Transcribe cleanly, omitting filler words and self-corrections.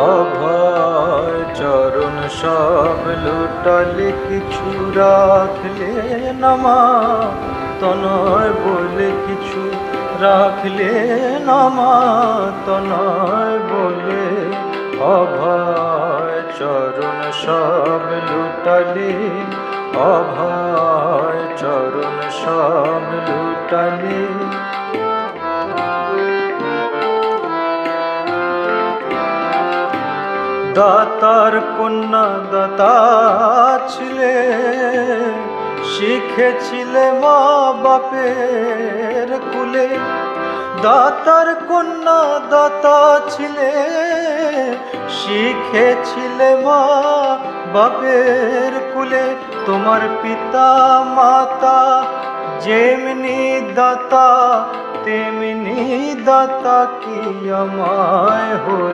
অভয় চরণ সব লুটালে কিছু রাখলে না মা, তনয় বলে কিছু রাখলে না মা, তনয় বলে। অভয় চরণ সব লুটালে, অভয় চরণ সব লুটালে। দাতার কন্যা দাতা ছিলে, শিখেছিলে মা বাপের কুলে। দাতার কন্যা দাতা ছিলে, শিখেছিলে মা বাপের কুলে। তোমার পিতা মাতা যেমনি দাতা, তেমনি দাতা কি আমায় হল।